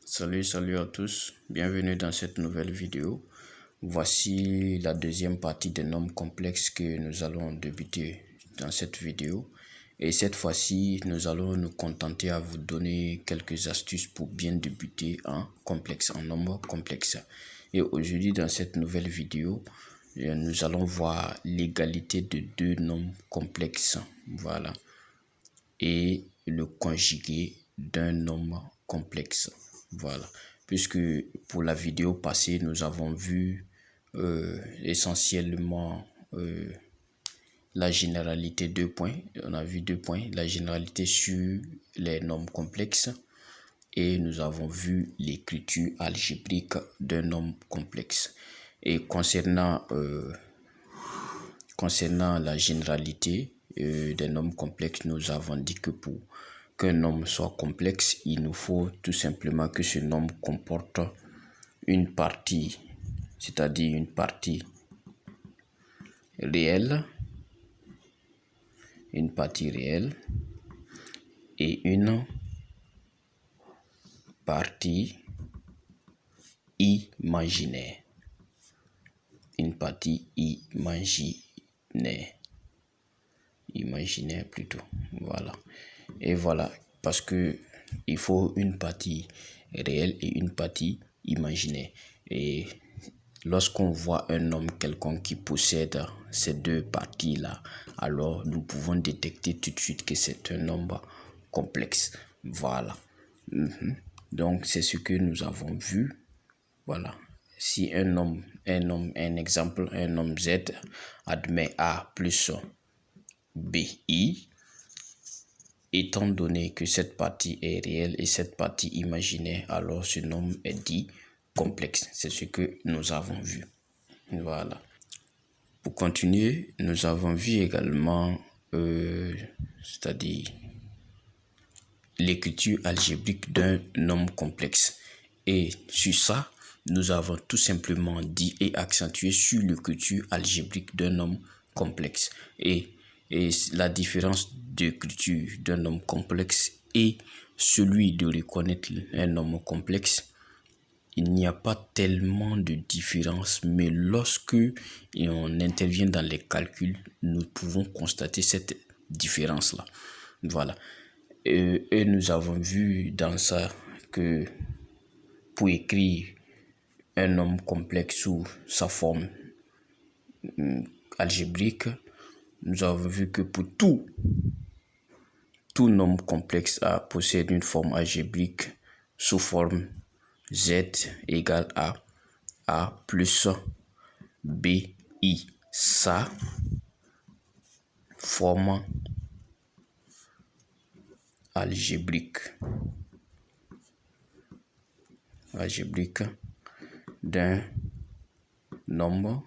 Salut à tous, bienvenue dans cette nouvelle vidéo. Voici la deuxième partie des nombres complexes que nous allons débuter dans cette vidéo. Et cette fois-ci, nous allons nous contenter à vous donner quelques astuces pour bien débuter en nombre complexe. Et aujourd'hui, dans cette nouvelle vidéo, nous allons voir l'égalité de deux nombres complexes. Voilà. Et le conjugué d'un nombre complexe. Voilà, puisque pour la vidéo passée, nous avons vu essentiellement la généralité 2 points. On a vu 2 points, la généralité sur les nombres complexes et nous avons vu l'écriture algébrique d'un nombre complexe. Et concernant la généralité des nombres complexes, nous avons dit que pour qu'un nombre soit complexe, il nous faut tout simplement que ce nombre comporte une partie, c'est-à-dire une partie réelle, et une partie imaginaire. Imaginaire plutôt, voilà. Et voilà, parce que il faut une partie réelle et une partie imaginaire. Et lorsqu'on voit un nombre quelconque qui possède ces deux parties-là, alors nous pouvons détecter tout de suite que c'est un nombre complexe. Voilà. Donc c'est ce que nous avons vu. Voilà. Si un nombre, un nombre Z admet A plus BI, étant donné que cette partie est réelle et cette partie imaginaire, alors ce nombre est dit complexe. C'est ce que nous avons vu. Voilà. Pour continuer, nous avons vu également, c'est-à-dire l'écriture algébrique d'un nombre complexe. Et sur ça, nous avons tout simplement dit et accentué sur l'écriture algébrique d'un nombre complexe. Et la différence d'écriture d'un nombre complexe et celui de reconnaître un nombre complexe, il n'y a pas tellement de différence, mais lorsque on intervient dans les calculs, nous pouvons constater cette différence-là. Voilà. Et nous avons vu dans ça que pour écrire un nombre complexe sous sa forme algébrique, nous avons vu que pour tout nombre complexe possède une forme algébrique sous forme Z égale A plus BI. Ça, forme algébrique d'un nombre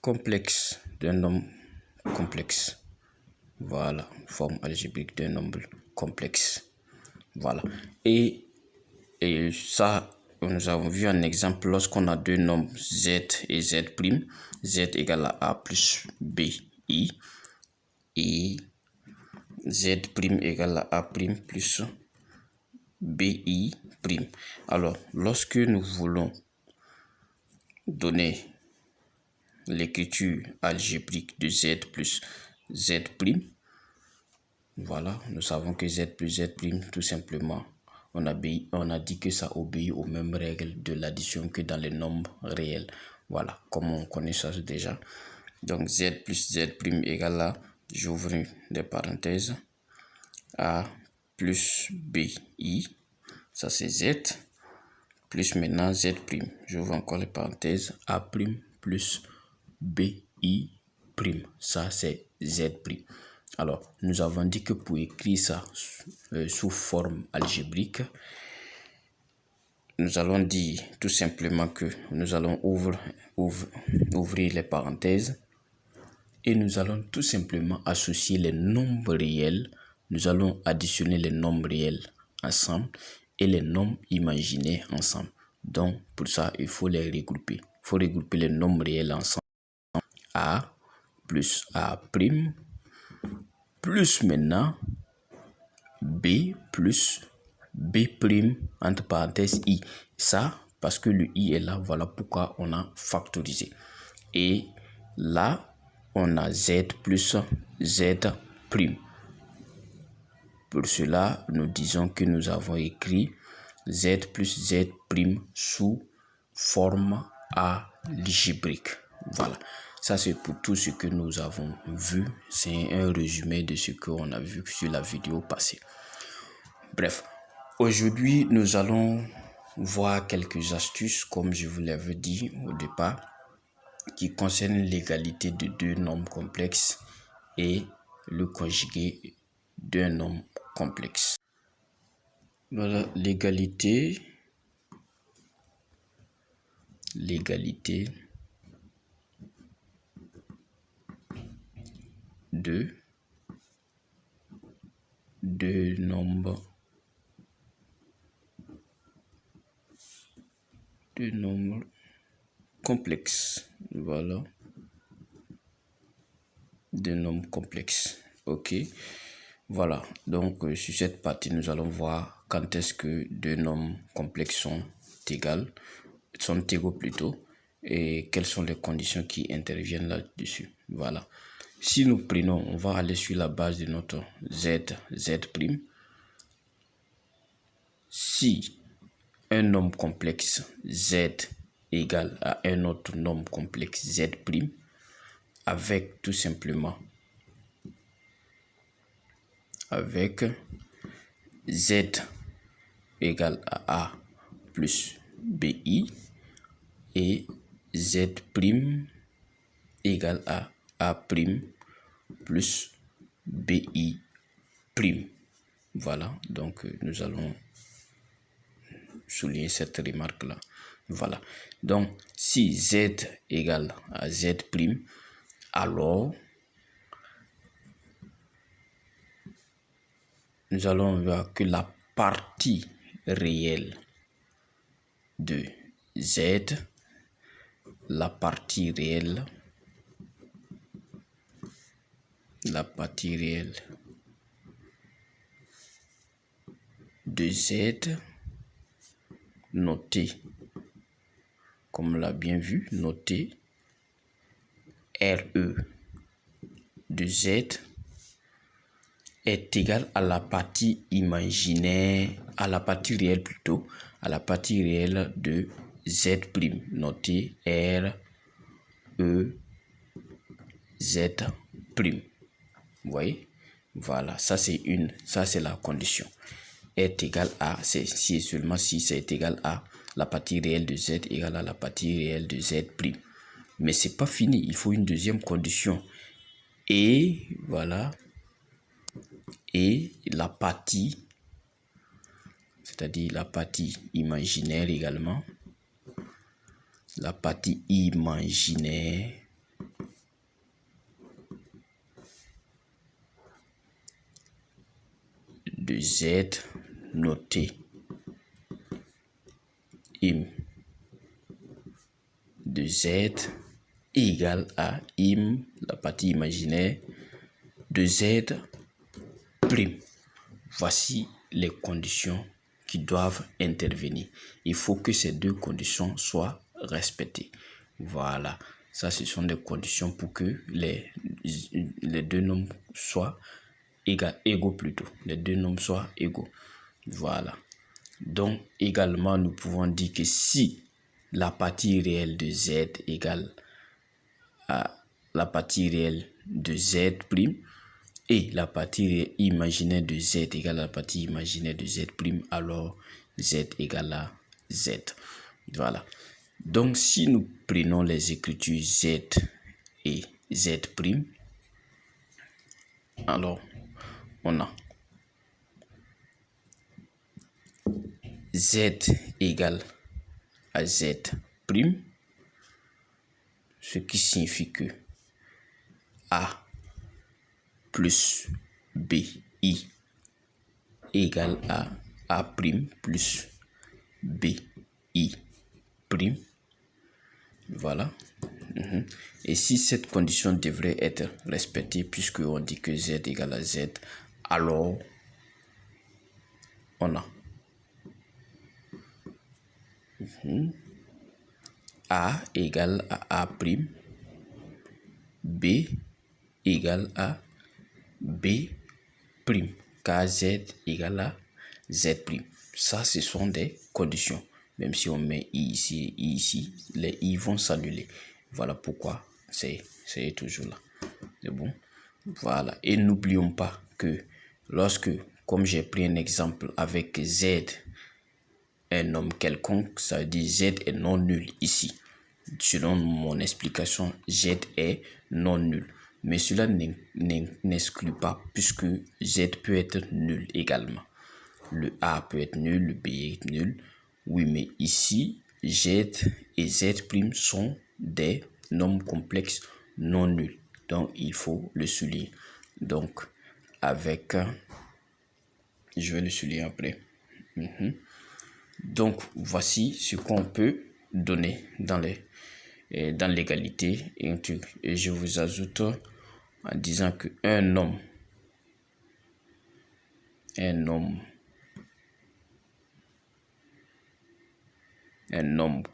complexe, Voilà, forme algébrique d'un nombre complexe. Voilà. Et ça, nous avons vu un exemple lorsqu'on a deux nombres Z et Z'. Z égale à A plus BI et Z' égale à A' plus BI'. Alors, lorsque nous voulons donner l'écriture algébrique de Z plus Z', voilà, nous savons que Z plus Z', tout simplement, on a dit que ça obéit aux mêmes règles de l'addition que dans les nombres réels. Voilà, comme on connaît ça déjà. Donc, Z plus Z' égale à, j'ouvre des parenthèses, A plus BI, ça c'est Z, plus maintenant Z', j'ouvre encore les parenthèses, A' plus BI', ça c'est Z'. Alors, nous avons dit que pour écrire ça sous forme algébrique, nous allons dire tout simplement que nous allons ouvrir les parenthèses et nous allons tout simplement associer les nombres réels. Nous allons additionner les nombres réels ensemble et les nombres imaginaires ensemble. Donc, pour ça, il faut les regrouper. Il faut regrouper les nombres réels ensemble. A plus A' plus maintenant B plus B prime entre parenthèses I. Ça, parce que le I est là, voilà pourquoi on a factorisé. Et là, on a Z plus Z prime. Pour cela, nous disons que nous avons écrit Z plus Z prime sous forme algébrique. Voilà. Ça, c'est pour tout ce que nous avons vu. C'est un résumé de ce qu'on a vu sur la vidéo passée. Bref, aujourd'hui, nous allons voir quelques astuces, comme je vous l'avais dit au départ, qui concernent l'égalité de deux nombres complexes et le conjugué d'un nombre complexe. Voilà, l'égalité de deux nombres complexes. Voilà, deux nombres complexes. Ok, voilà. Donc sur cette partie, nous allons voir quand est-ce que deux nombres complexes sont égaux plutôt, et quelles sont les conditions qui interviennent là-dessus. Voilà. Si nous prenons, on va aller sur la base de notre Z'. Si un nombre complexe Z égale à un autre nombre complexe Z', avec tout simplement Z égale à A plus BI et Z' égale à A' plus BI'. Voilà, donc nous allons souligner cette remarque-là. Voilà, donc si Z égale à Z', alors nous allons voir que la partie réelle de Z, la partie réelle de Z, notée, comme on l'a bien vu, notée RE de Z est égal à la partie imaginaire, à la partie réelle plutôt, à la partie réelle de Z', notée RE Z'. Vous voyez? Voilà, ça c'est la condition. Est égal à, si et seulement si ça est égal à la partie réelle de Z égale à la partie réelle de Z'. Mais c'est pas fini, il faut une deuxième condition. Et voilà, et la partie, c'est-à-dire la partie imaginaire également, la partie imaginaire de Z noté im de Z égale à im, la partie imaginaire de Z'. Voici les conditions qui doivent intervenir. Il faut que ces deux conditions soient respectées. Voilà, ça ce sont des conditions pour que les deux nombres soient égaux plutôt. Les deux nombres soient égaux. Voilà. Donc également nous pouvons dire que si la partie réelle de Z égale à la partie réelle de Z', et la partie imaginaire de Z égale à la partie imaginaire de Z', alors Z égale à Z. Voilà. Donc, si nous prenons les écritures Z et Z', alors on a Z égale à Z', ce qui signifie que A plus BI égale à A' plus BI'. Voilà. Et si cette condition devrait être respectée, puisque on dit que Z égale à Z, alors on a A égale à A prime, B égale à B prime, KZ égale à Z prime. Ça, ce sont des conditions. Même si on met I ici, I ici, les I vont s'annuler. Voilà pourquoi c'est toujours là. C'est bon? Voilà. Et n'oublions pas que lorsque, comme j'ai pris un exemple avec Z, un nombre quelconque, ça veut dire Z est non nul ici. Selon mon explication, Z est non nul. Mais cela n'exclut pas puisque Z peut être nul également. Le A peut être nul, le B est nul. Oui, mais ici, Z et Z' sont des nombres complexes non nuls. Donc, il faut le souligner. Donc, avec... je vais le souligner après. Donc, voici ce qu'on peut donner dans l'égalité et un truc. Et je vous ajoute en disant que un nombre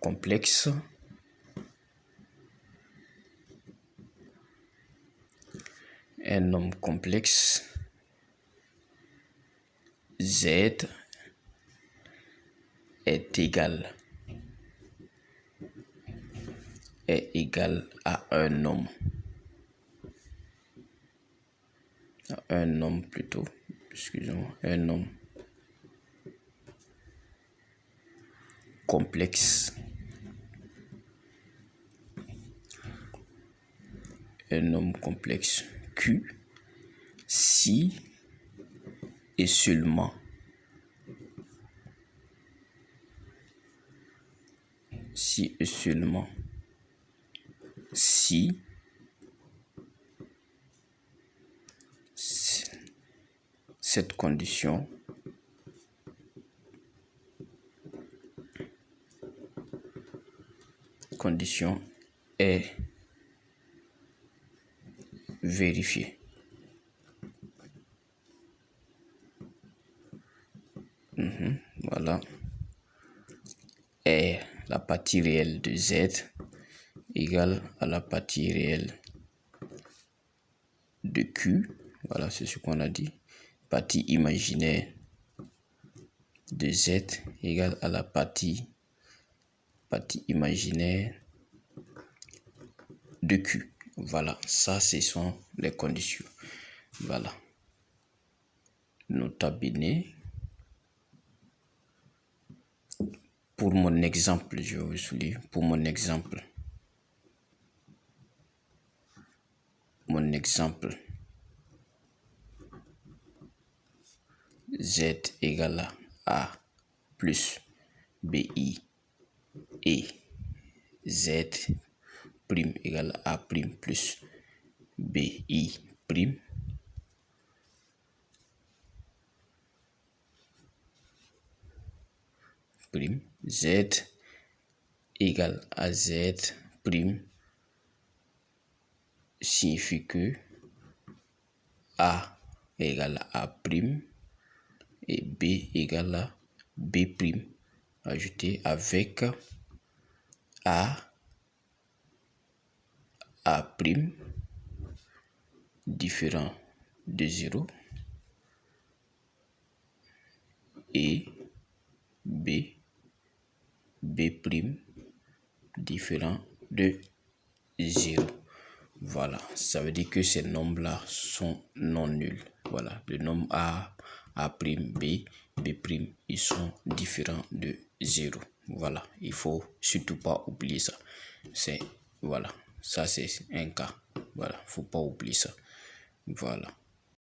complexe Z est égal à un nombre. Un nombre plutôt, excusez-moi, un nombre complexe. Un nombre complexe Q si et seulement si cette condition est vérifiée. Voilà. Et la partie réelle de Z égale à la partie réelle de Q. Voilà, c'est ce qu'on a dit. Partie imaginaire de Z égale à la partie imaginaire de Q. Voilà, ça, ce sont les conditions. Voilà. Nota bene. Pour mon exemple, je vais vous souligner, pour mon exemple, Z égale à A plus BI et Z prime égale à A prime plus BI prime. Z égale à Z prime signifie que A égale à A prime et B égale à B prime ajouté avec A prime différent de 0 et B prime différent de 0. Voilà, ça veut dire que ces nombres-là sont non nuls. Voilà, le nombre A prime, B prime, ils sont différents de 0. Voilà, il faut surtout pas oublier ça. Voilà, ça c'est un cas. Voilà, faut pas oublier ça. Voilà.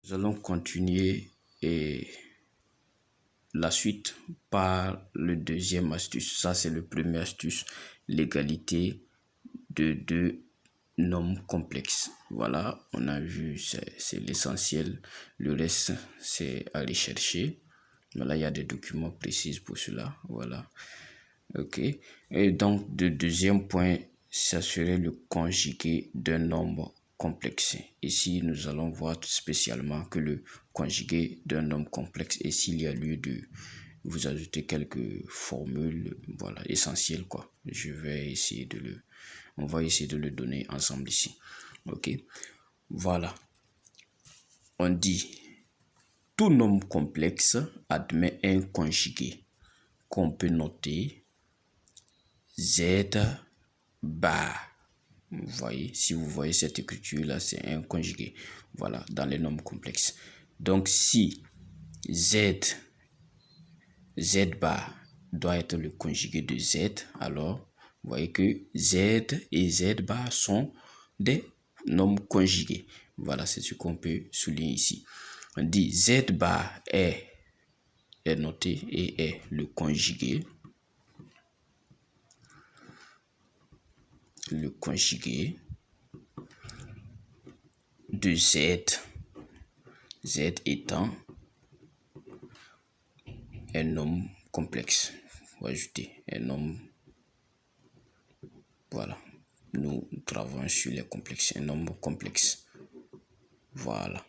Nous allons continuer la suite par le deuxième astuce. Ça c'est le premier astuce, l'égalité de deux nombres complexes. Voilà, on a vu, c'est l'essentiel. Le reste, c'est aller chercher. Voilà, il y a des documents précis pour cela. Voilà. Ok. Et donc, le deuxième point, ça serait le conjugué d'un nombre complexe. Ici, nous allons voir spécialement que le conjugué d'un nombre complexe et s'il y a lieu de vous ajouter quelques formules, voilà, essentielles, quoi. On va essayer de le donner ensemble ici. Ok, voilà. On dit, tout nombre complexe admet un conjugué qu'on peut noter Z bar. Vous voyez, si vous voyez cette écriture là, c'est un conjugué. Voilà, dans les nombres complexes. Donc si Z bar doit être le conjugué de Z, alors vous voyez que Z et Z bar sont des nombres conjugués. Voilà, c'est ce qu'on peut souligner ici. On dit Z bar est noté et est le conjugué de Z, Z étant un nombre complexe. On va ajouter un nombre. Voilà, nous travaillons sur les complexes, un nombre complexe. Voilà.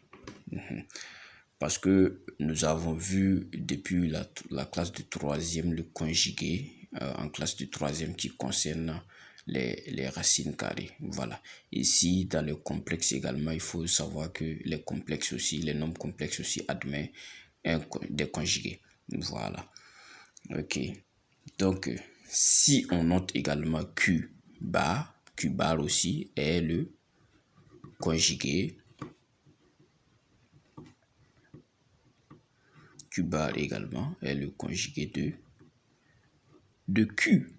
Parce que nous avons vu depuis la classe de troisième le conjugué en classe de troisième qui concerne les racines carrées. Voilà. Ici, dans le complexe également, il faut savoir que les complexes aussi, les nombres complexes aussi admettent des conjugués. Voilà. Ok. Donc, si on note également Q bar aussi est le conjugué. Q bar également est le conjugué de Q.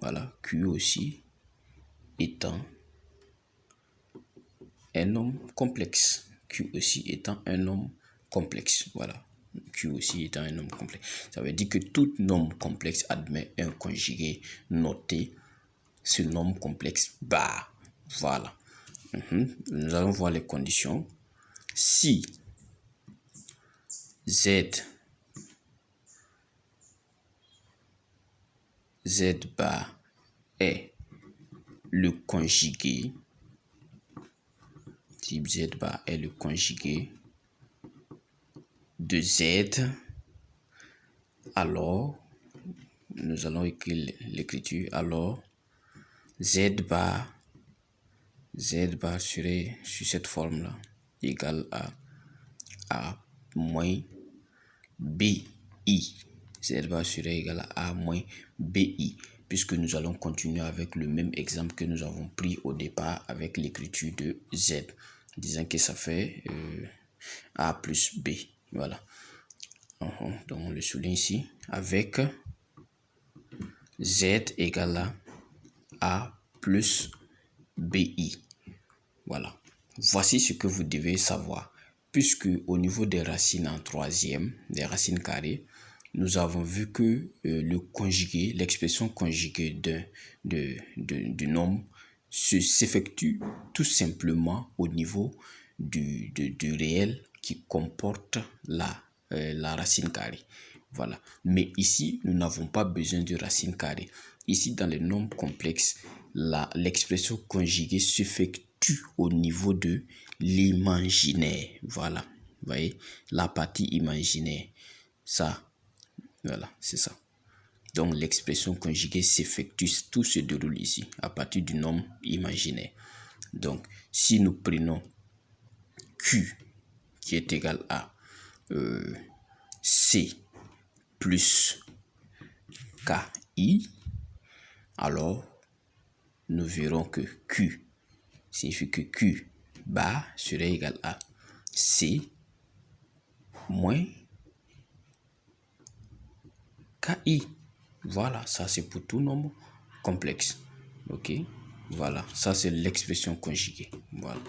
Voilà, Q aussi étant un nombre complexe. Q aussi étant un nombre complexe. Voilà, Q aussi étant un nombre complexe. Ça veut dire que tout nombre complexe admet un conjugué noté. Ce nombre complexe bar. Voilà. Nous allons voir les conditions. Si Z bar est le conjugué, si Z bar est le conjugué de Z, alors nous allons écrire l'écriture. Alors Z bar serait sur cette forme là égal à A moins BI. Z bar serait égal à A moins BI, puisque nous allons continuer avec le même exemple que nous avons pris au départ avec l'écriture de Z, disant que ça fait A plus B. Voilà. Donc on le souligne ici avec Z égale à A plus BI. Voilà. Voici ce que vous devez savoir. Puisque au niveau des racines en troisième, des racines carrées, nous avons vu que le conjugué, l'expression conjuguée du nombre s'effectue tout simplement au niveau du réel qui comporte la racine carrée. Voilà. Mais ici, nous n'avons pas besoin de racine carrée. Ici, dans les nombres complexes, l'expression conjuguée s'effectue au niveau de l'imaginaire. Voilà. Vous voyez, la partie imaginaire. Ça, voilà, c'est ça. Donc, l'expression conjuguée s'effectue, tout se déroule ici, à partir du nombre imaginaire. Donc, si nous prenons Q qui est égal à C plus KI, alors nous verrons que Q signifie que Q bar serait égal à C moins KI. Voilà, ça c'est pour tout nombre complexe. Ok, voilà, ça c'est l'expression conjuguée. Voilà.